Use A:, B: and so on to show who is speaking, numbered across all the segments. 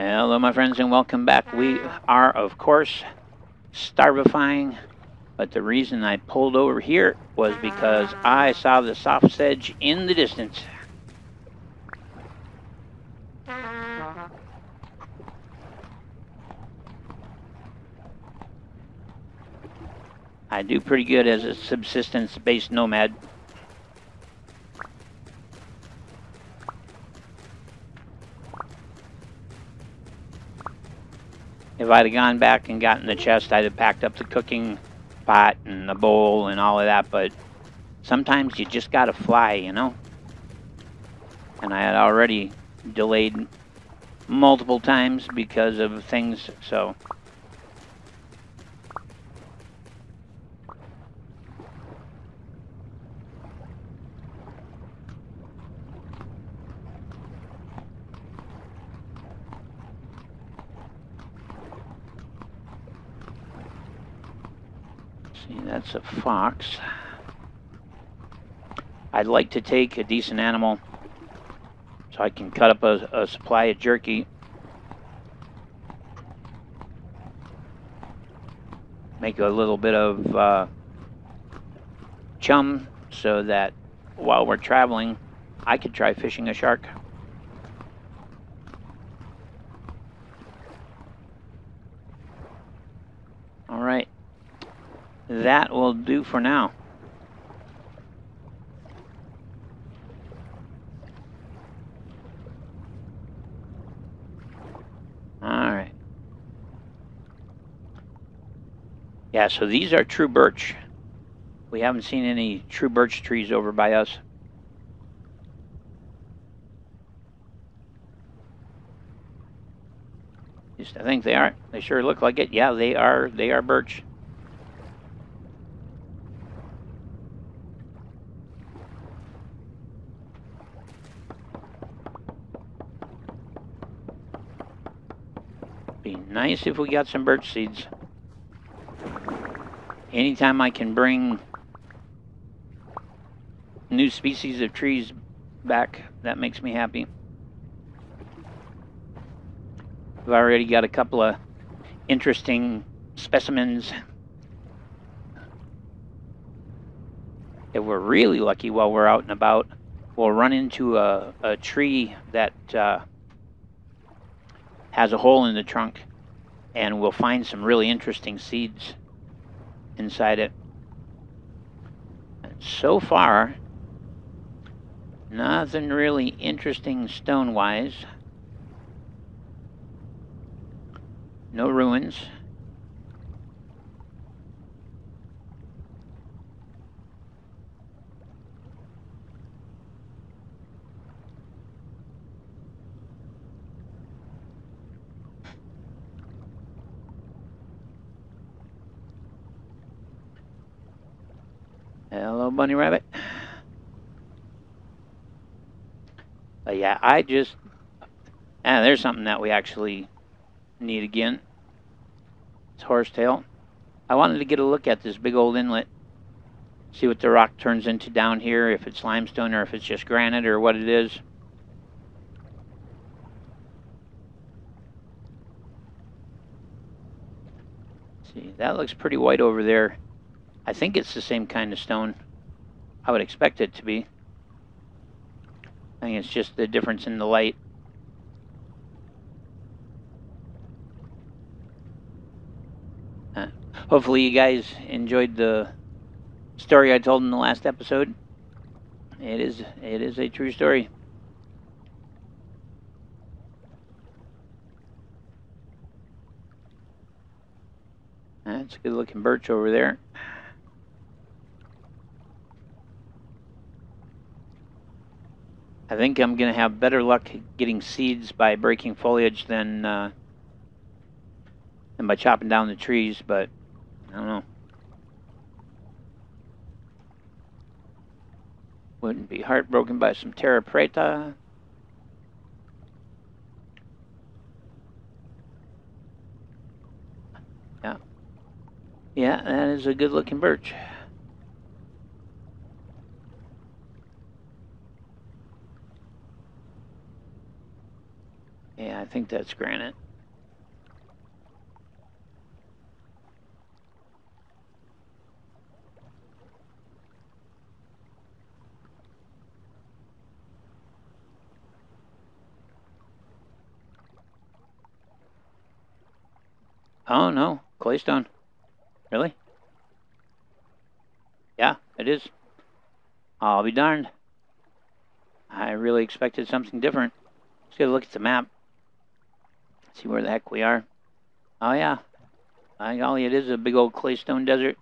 A: Hello, my friends, and welcome back. We are, of course, starvifying, but the reason I pulled over here was because I saw the soft sedge in the distance. I do pretty good as a subsistence-based nomad. If I'd have gone back and gotten the chest, I'd have packed up the cooking pot and the bowl and all of that, but sometimes you just gotta fly, you know? And I had already delayed multiple times because of things, so... See, that's a fox. I'd like to take a decent animal so I can cut up a supply of jerky. Make a little bit of chum so that while we're traveling, I could try fishing a shark. All right, that will do for now. Alright. Yeah, so these are true birch. We haven't seen any true birch trees over by us. At least I think they are. They sure look like it. Yeah, they are birch. Be nice if we got some birch seeds. Anytime I can bring new species of trees back, that makes me happy. We've already got a couple of interesting specimens. If we're really lucky while we're out and about, we'll run into a tree that has a hole in the trunk, and we'll find some really interesting seeds inside it. And so far, nothing really interesting stone-wise. No ruins. Hello, bunny rabbit. But yeah, there's something that we actually need again. It's horsetail. I wanted to get a look at this big old inlet. See what the rock turns into down here, if it's limestone or if it's just granite or what it is. See, that looks pretty white over there. I think it's the same kind of stone. I would expect it to be. I think it's just the difference in the light. Hopefully you guys enjoyed the story I told in the last episode. It is a true story. That's a good looking birch over there. I think I'm going to have better luck getting seeds by breaking foliage than by chopping down the trees, but I don't know. Wouldn't be heartbroken by some terra preta. Yeah. Yeah, that is a good looking birch. Yeah, I think that's granite. Oh, no. Claystone. Really? Yeah, it is. I'll be darned. I really expected something different. Let's get a look at the map. See where the heck we are. Oh, yeah. By golly, it is a big old claystone desert.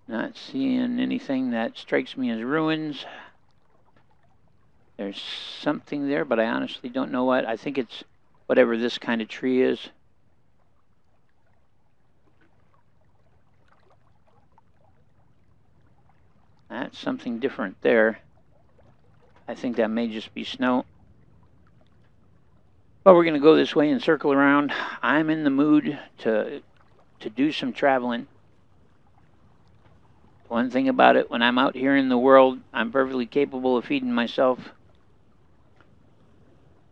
A: Not seeing anything that strikes me as ruins. There's something there, but I honestly don't know what. I think it's whatever this kind of tree is. That's something different there. I think that may just be snow. But we're going to go this way and circle around. I'm in the mood to do some traveling. One thing about it, when I'm out here in the world, I'm perfectly capable of feeding myself.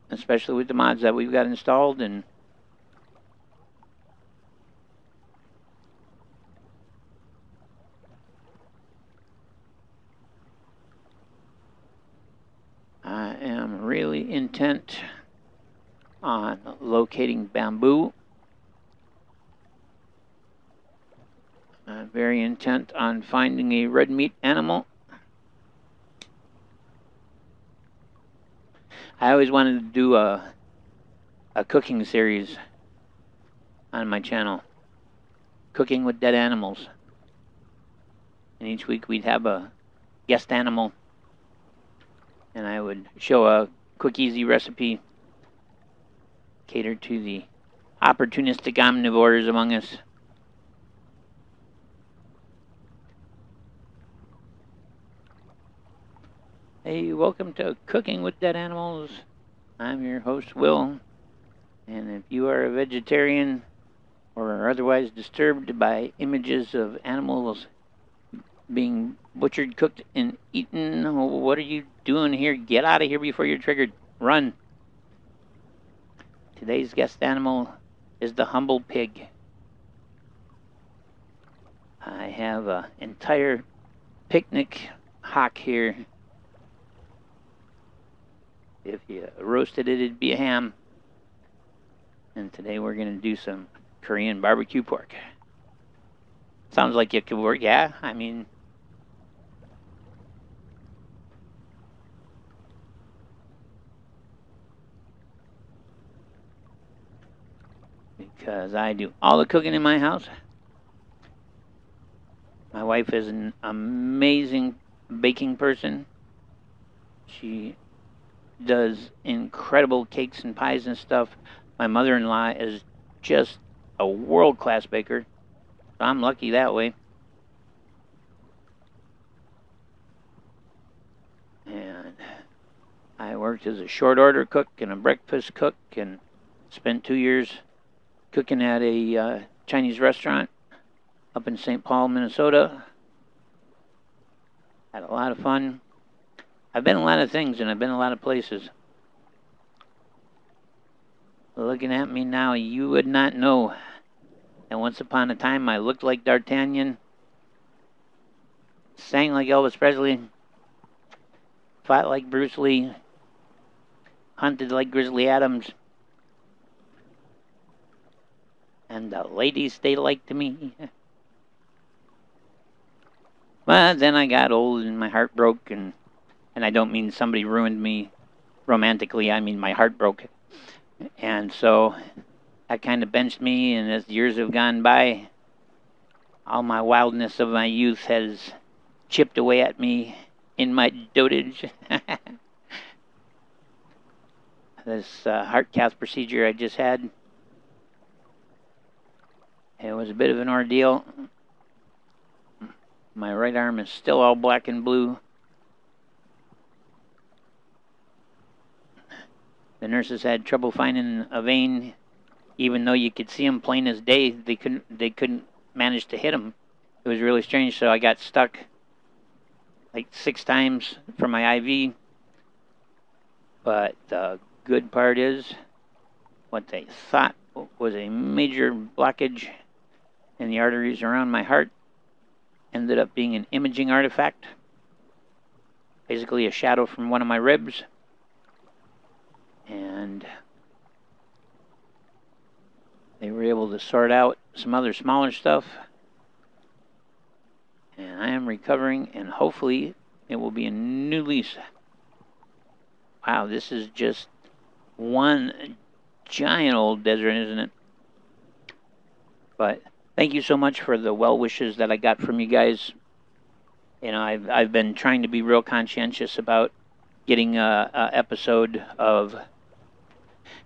A: Especially with the mods that we've got installed. And I am really intent on locating bamboo. I'm very intent on finding a red meat animal. I always wanted to do a cooking series on my channel. Cooking with dead animals. And each week we'd have a guest animal. And I would show a quick, easy recipe catered to the opportunistic omnivores among us. Hey, welcome to Cooking with Dead Animals. I'm your host, Will. And if you are a vegetarian or are otherwise disturbed by images of animals being butchered, cooked, and eaten, what are you doing here? Get out of here before you're triggered. Run. Today's guest animal is the humble pig. I have an entire picnic hock here. If you roasted it, it'd be a ham. And today we're going to do some Korean barbecue pork. Sounds like it could work. Yeah, I mean, because I do all the cooking in my house. My wife is an amazing baking person. She does incredible cakes and pies and stuff. My mother-in-law is just a world-class baker. So I'm lucky that way. And I worked as a short order cook and a breakfast cook and spent 2 years cooking at a Chinese restaurant up in St. Paul, Minnesota. Had a lot of fun. I've been a lot of things and I've been a lot of places. Looking at me now, you would not know that once upon a time I looked like D'Artagnan, sang like Elvis Presley, fought like Bruce Lee, hunted like Grizzly Adams, and the ladies they liked me. But then I got old and my heart broke, and I don't mean somebody ruined me romantically, I mean my heart broke. And so that kind of benched me, and as the years have gone by, all my wildness of my youth has chipped away at me in my dotage. This heart cath procedure I just had, it was a bit of an ordeal. My right arm is still all black and blue. The nurses had trouble finding a vein, even though you could see them plain as day. They couldn't manage to hit them. It was really strange. So I got stuck like 6 times for my IV. But the good part is what they thought was a major blockage in the arteries around my heart ended up being an imaging artifact, basically a shadow from one of my ribs. And they were able to sort out some other smaller stuff. And I am recovering, and hopefully it will be a new lease. Wow, this is just one giant old desert, isn't it? But thank you so much for the well wishes that I got from you guys. You know, I've been trying to be real conscientious about getting a episode of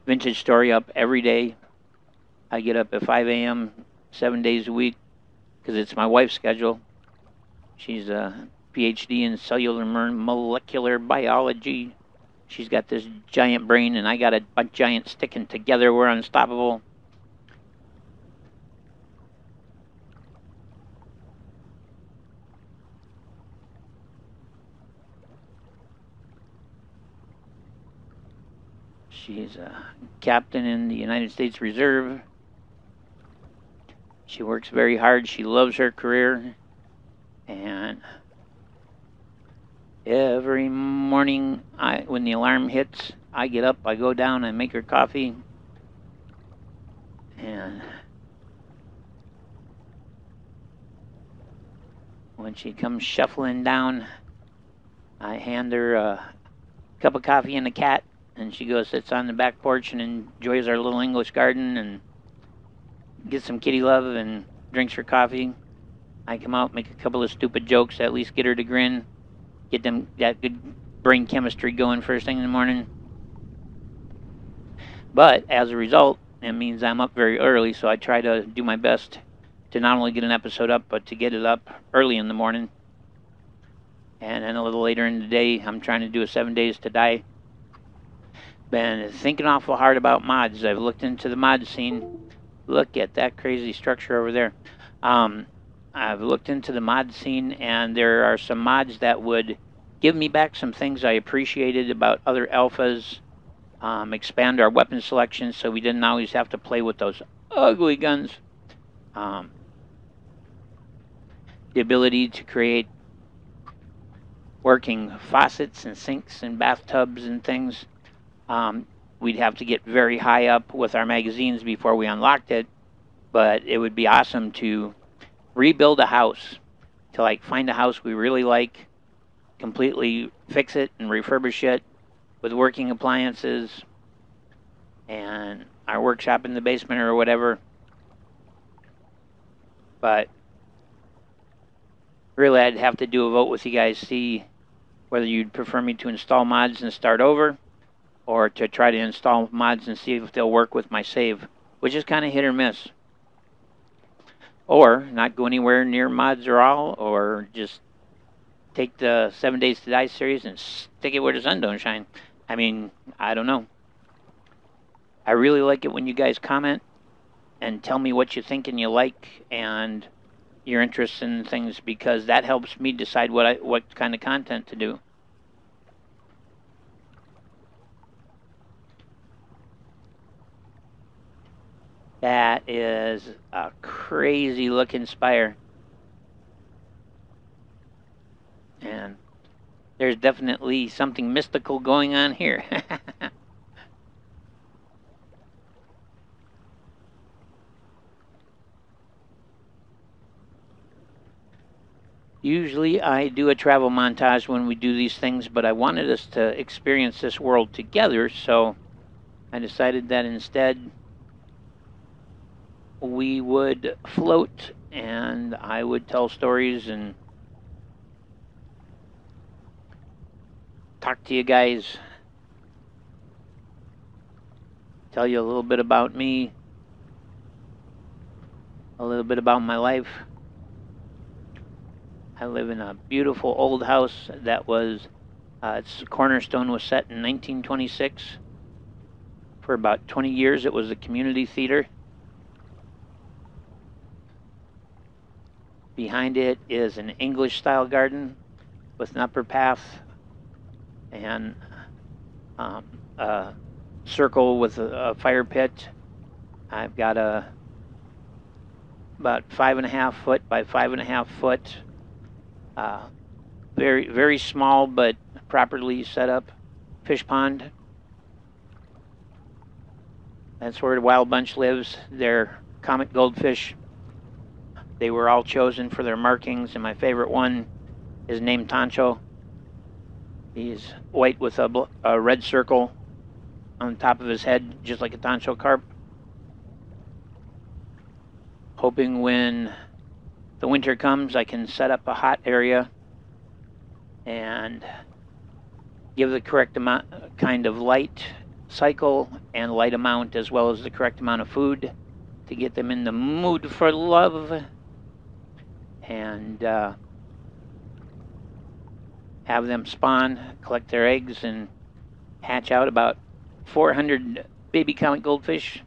A: Vintage Story up every day. I get up at 5 a.m. 7 days a week because it's my wife's schedule. She's a PhD in cellular molecular biology. She's got this giant brain, and I got a giant sticking together. We're unstoppable. She's a captain in the United States Reserve. She works very hard. She loves her career. And every morning, when the alarm hits, I get up, I go down, I make her coffee. And when she comes shuffling down, I hand her a cup of coffee and a cat. And she goes, sits on the back porch and enjoys our little English garden and gets some kitty love and drinks her coffee. I come out, make a couple of stupid jokes, at least get her to grin, get them that good brain chemistry going first thing in the morning. But as a result, it means I'm up very early, so I try to do my best to not only get an episode up, but to get it up early in the morning. And then a little later in the day, I'm trying to do a 7 Days to Die. Been thinking awful hard about mods. I've looked into the mod scene. Look at that crazy structure over there. I've looked into the mod scene, and there are some mods that would give me back some things I appreciated about other alphas, expand our weapon selection so we didn't always have to play with those ugly guns. The ability to create working faucets and sinks and bathtubs and things. We'd have to get very high up with our magazines before we unlocked it, but it would be awesome to rebuild a house, to like find a house we really like, completely fix it and refurbish it with working appliances and our workshop in the basement or whatever. But really, I'd have to do a vote with you guys, see whether you'd prefer me to install mods and start over, or to try to install mods and see if they'll work with my save, which is kind of hit or miss. Or not go anywhere near mods at all, or just take the 7 Days to Die series and stick it where the sun don't shine. I mean, I don't know. I really like it when you guys comment and tell me what you think and you like and your interest in things, because that helps me decide what kind of content to do. That is a crazy looking spire. And there's definitely something mystical going on here. Usually I do a travel montage when we do these things, but I wanted us to experience this world together, so I decided that instead we would float and I would tell stories and talk to you guys, tell you a little bit about me, a little bit about my life. I live in a beautiful old house that was, its cornerstone was set in 1926. For about 20 years it was a community theater. Behind it is an English style garden with an upper path and a circle with a fire pit. I've got about 5.5 foot by 5.5 foot, very, very small but properly set up fish pond. That's where the wild bunch lives. They're comet goldfish. They were all chosen for their markings, and my favorite one is named Tancho. He's white with a red circle on the top of his head, just like a Tancho carp. Hoping when the winter comes, I can set up a hot area and give the correct amount, kind of light cycle and light amount, as well as the correct amount of food to get them in the mood for love, and have them spawn, collect their eggs, and hatch out about 400 baby comet goldfish.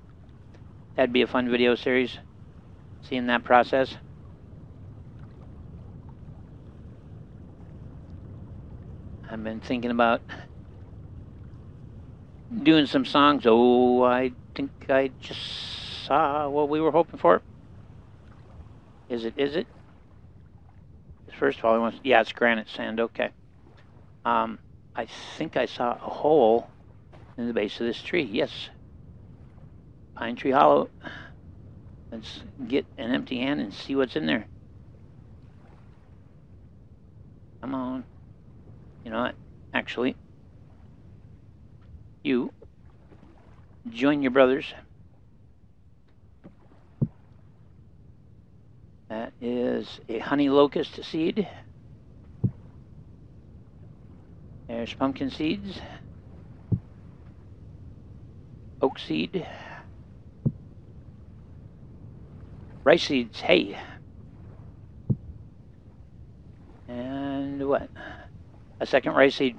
A: That'd be a fun video series, seeing that process. I've been thinking about doing some songs. Oh, I think I just saw what we were hoping for. Is it? First of all, yeah, it's granite sand. Okay. I think I saw a hole in the base of this tree. Yes. Pine Tree Hollow. Let's get an empty hand and see what's in there. Come on. You know what? Actually, you join your brothers. That is a honey locust seed. There's pumpkin seeds. Oak seed. Rice seeds, hey. And what? A second rice seed.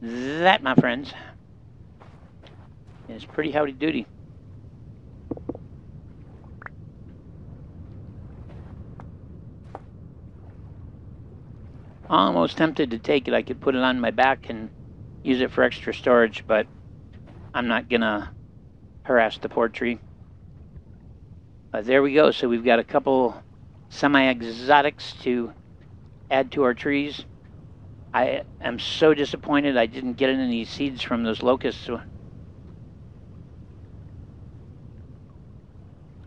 A: That, my friends, is pretty howdy doody. Almost tempted to take it. I could put it on my back and use it for extra storage, but I'm not gonna harass the poor tree. There we go. So we've got a couple semi-exotics to add to our trees. I am so disappointed I didn't get any seeds from those locusts.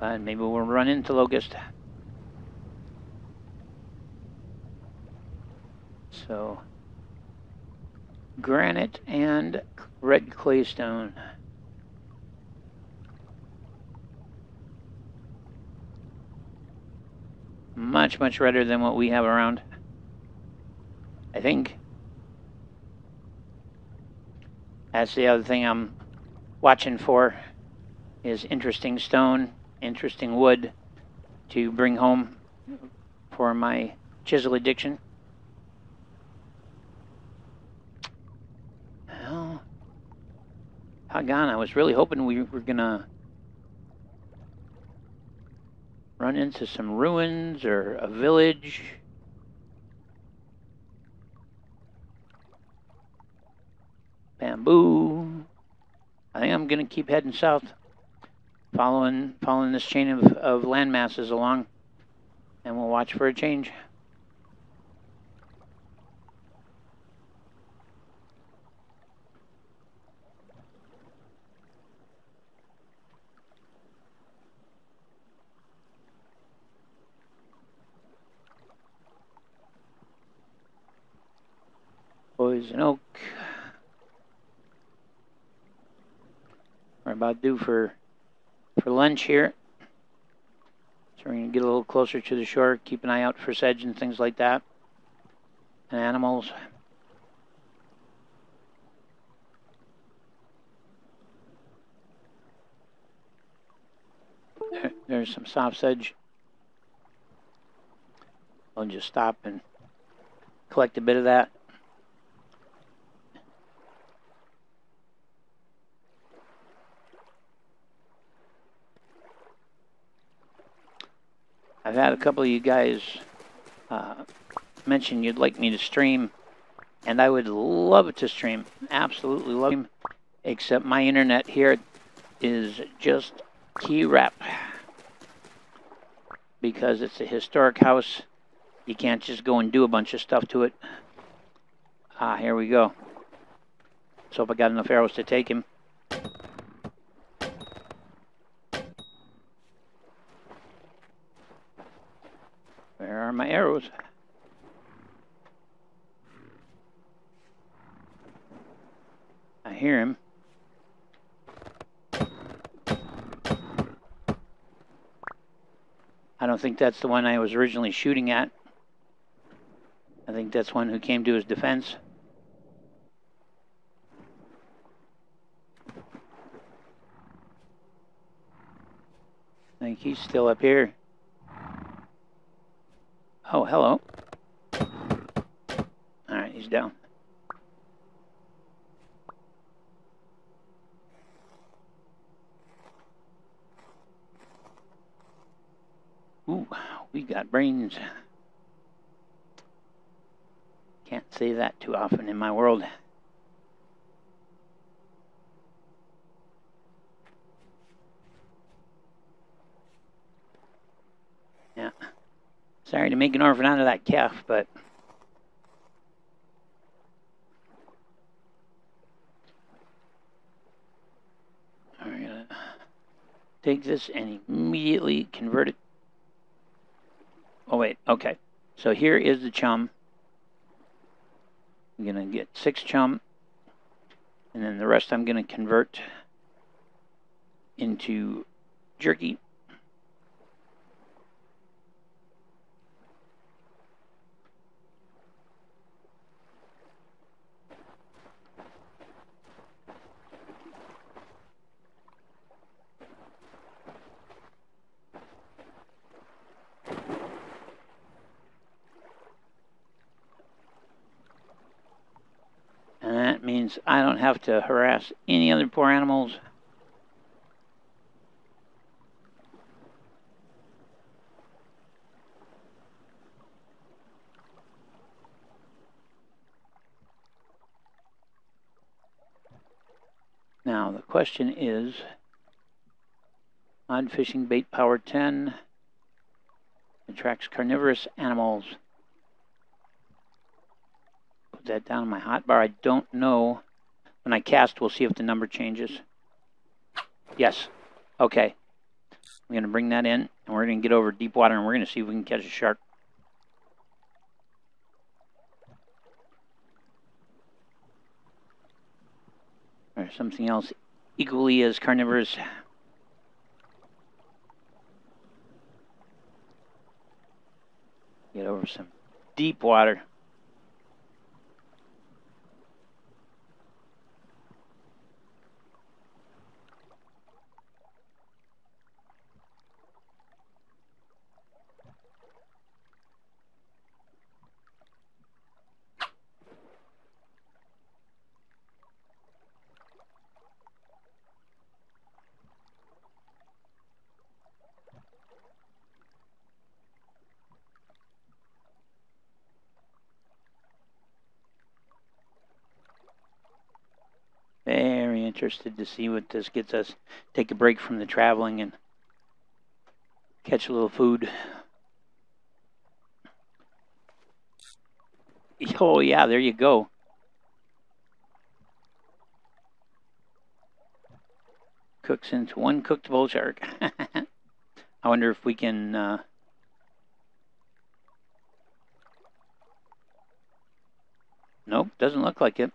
A: Maybe we'll run into locust. So, granite and red claystone. Much, much redder than what we have around, I think. That's the other thing I'm watching for, is interesting stone, interesting wood to bring home for my chisel addiction. Well, doggone, I was really hoping we were gonna run into some ruins or a village. Bamboo. I think I'm gonna keep heading south, following this chain of land masses along, and we'll watch for a change. Poison oak. We're about due for lunch here. So we're going to get a little closer to the shore, keep an eye out for sedge and things like that, and animals. There's some soft sedge. I'll just stop and collect a bit of that. I've had a couple of you guys mention you'd like me to stream, and I would love to stream. Absolutely love it. Except my internet here is just key rep. Because it's a historic house, you can't just go and do a bunch of stuff to it. Ah, here we go. So if I got enough arrows to take him. Where are my arrows? I hear him. I don't think that's the one I was originally shooting at. I think that's one who came to his defense. I think he's still up here. Oh, hello. All right, he's down. Ooh, we got brains. Can't say that too often in my world. Yeah. Sorry to make an orphan out of that calf, but... I'm gonna take this and immediately convert it. Oh, wait, okay. So here is the chum. I'm gonna get 6 chum, and then the rest I'm gonna convert into jerky. And that means I don't have to harass any other poor animals. Now the question is, odd fishing bait power 10 attracts carnivorous animals. Put that down on my hotbar. I don't know. When I cast, we'll see if the number changes. Yes. Okay. I'm going to bring that in, and we're going to get over deep water, and we're going to see if we can catch a shark. Or something else equally as carnivorous. Get over some deep water. Very interested to see what this gets us. Take a break from the traveling and catch a little food. Oh, yeah, there you go. Cooks into 1 cooked bull shark. I wonder if we can... Nope, doesn't look like it.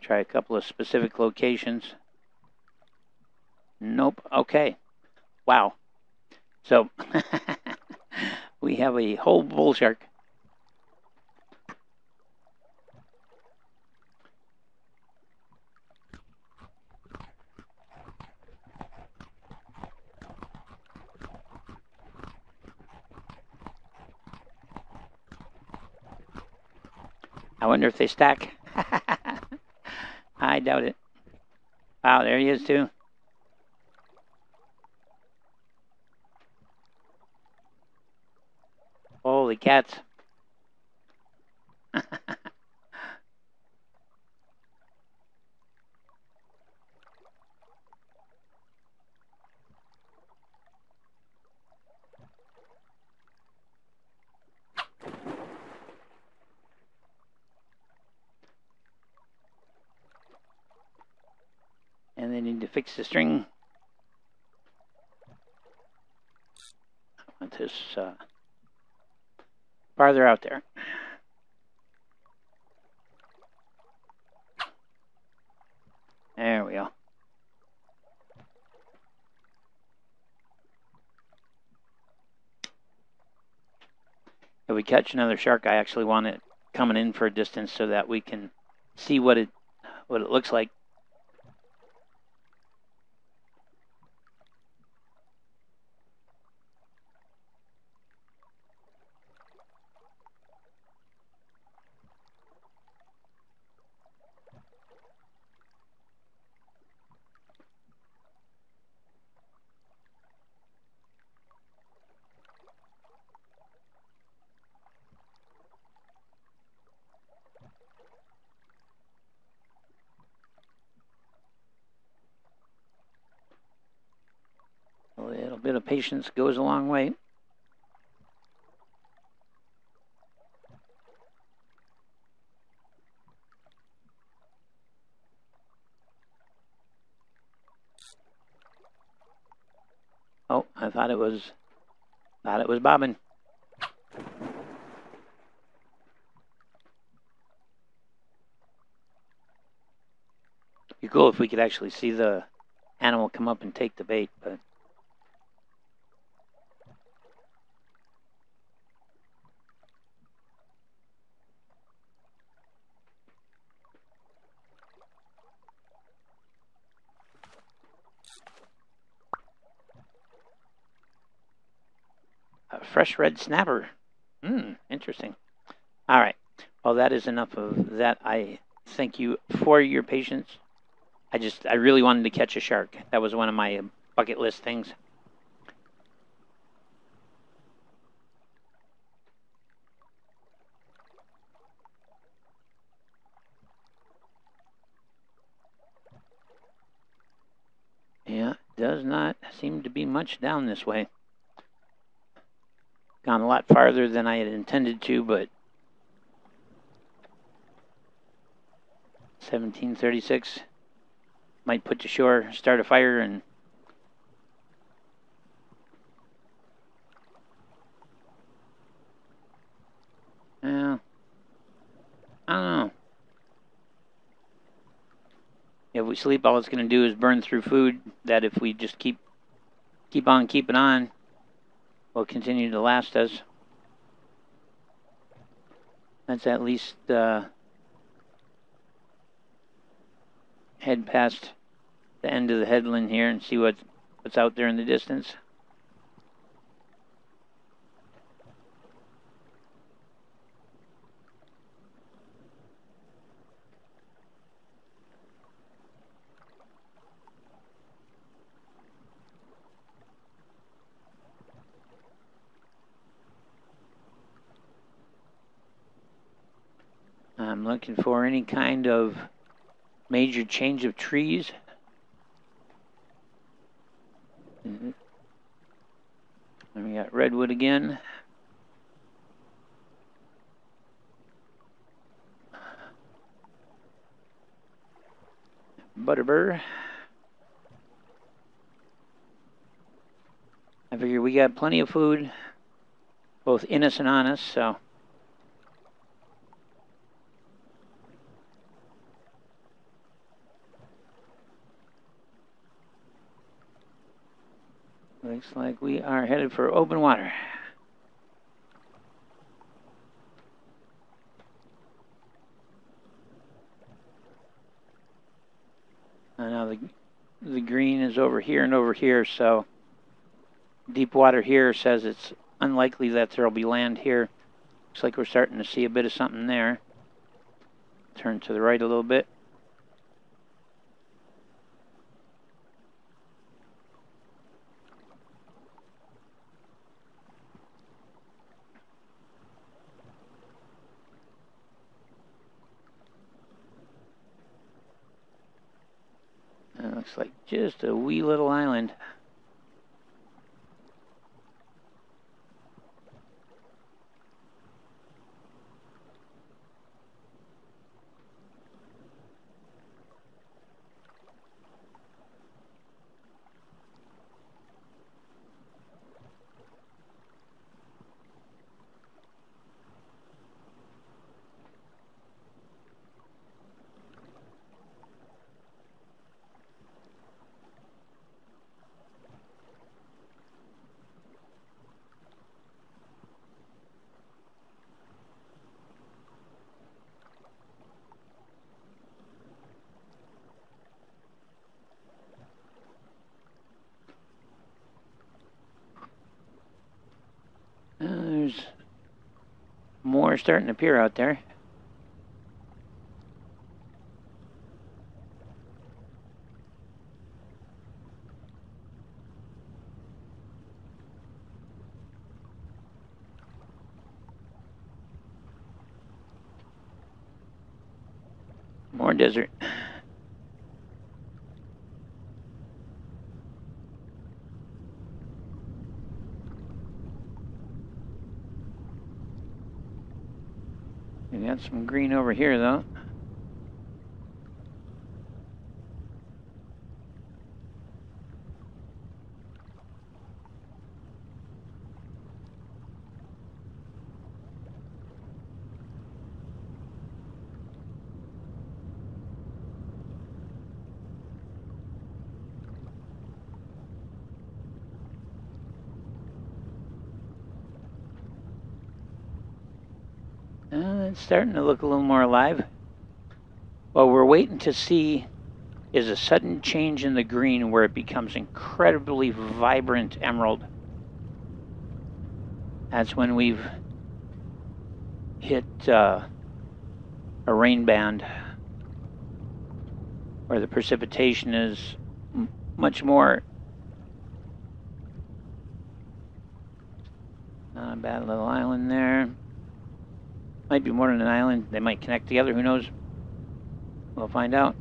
A: Try a couple of specific locations. Nope, okay. Wow. So, we have a whole bull shark. I wonder if they stack. I doubt it. Wow, there he is too. Holy cats. And they need to fix the string. I want this farther out there. There we go. If we catch another shark, I actually want it coming in for a distance so that we can see what it looks like. A little bit of patience goes a long way. Oh, I thought it was bobbing. It'd be cool if we could actually see the animal come up and take the bait, but a fresh red snapper. Interesting. All right. Well, that is enough of that. I thank you for your patience. I really wanted to catch a shark. That was one of my bucket list things. Yeah, does not seem to be much down this way. Gone a lot farther than I had intended to, but 1736 might put to shore, start a fire, and I don't know. If we sleep, all it's going to do is burn through food that if we just keep on keeping on, will continue to last us. Let's at least head past the end of the headland here and see what's out there in the distance. I'm looking for any kind of major change of trees. And we got redwood again. Butterbur. I figure we got plenty of food, both in us and on us, so. Looks like we are headed for open water. And now the green is over here and over here, so deep water here says it's unlikely that there'll be land here. Looks like we're starting to see a bit of something there. Turn to the right a little bit. Looks like just a wee little island. we're starting to appear out there. More desert. We got some green over here, though. It's starting to look a little more alive. What we're waiting to see is a sudden change in the green where it becomes incredibly vibrant emerald. That's when we've hit a rain band where the precipitation is much more. Not a bad little island there. Might be more than an island. They might connect together. Who knows? We'll find out.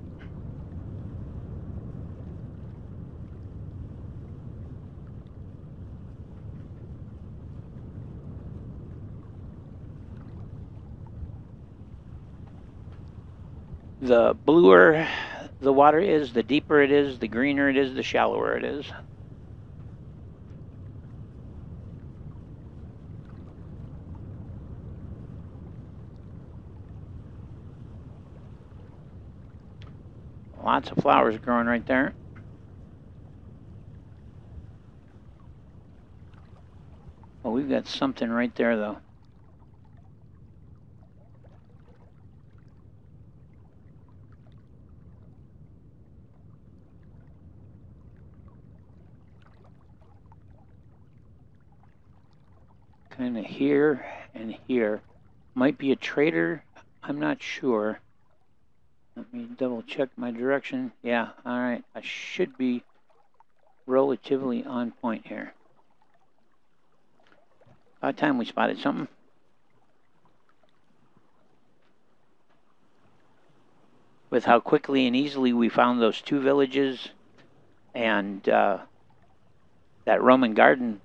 A: The bluer the water is, the deeper it is, the greener it is, the shallower it is. Lots of flowers growing right there. Well, we've got something right there, though. Kind of here and here. Might be a trader. I'm not sure. Let me double check my direction. Yeah, all right. I should be relatively on point here. About time we spotted something. With how quickly and easily we found those two villages and that Roman garden,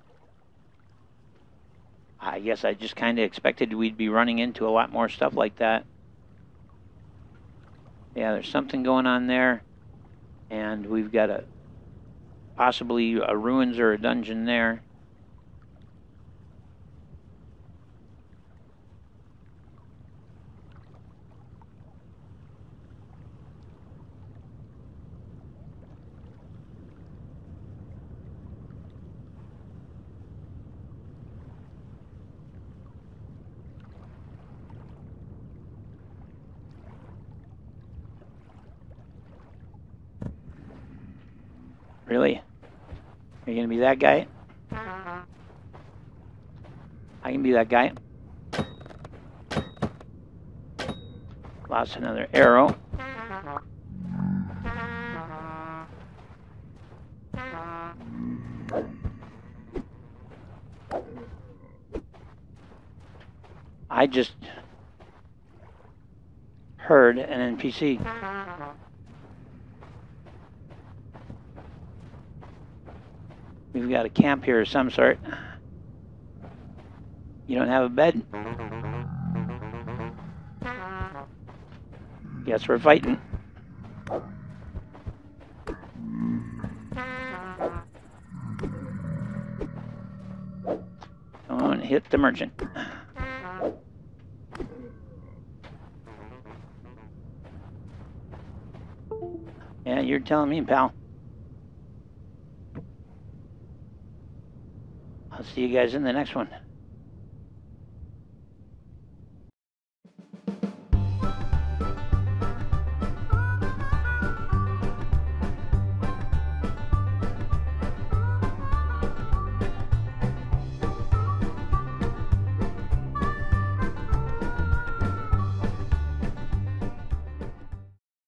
A: I guess I just kind of expected we'd be running into a lot more stuff like that. Yeah, there's something going on there, and we've got possibly a ruins or a dungeon there. Really? Are you gonna be that guy? I can be that guy. Lost another arrow. I just heard an NPC. We've got a camp here of some sort. You don't have a bed? Guess we're fighting. Don't hit the merchant. Yeah, you're telling me, pal. I'll see you guys in the next one.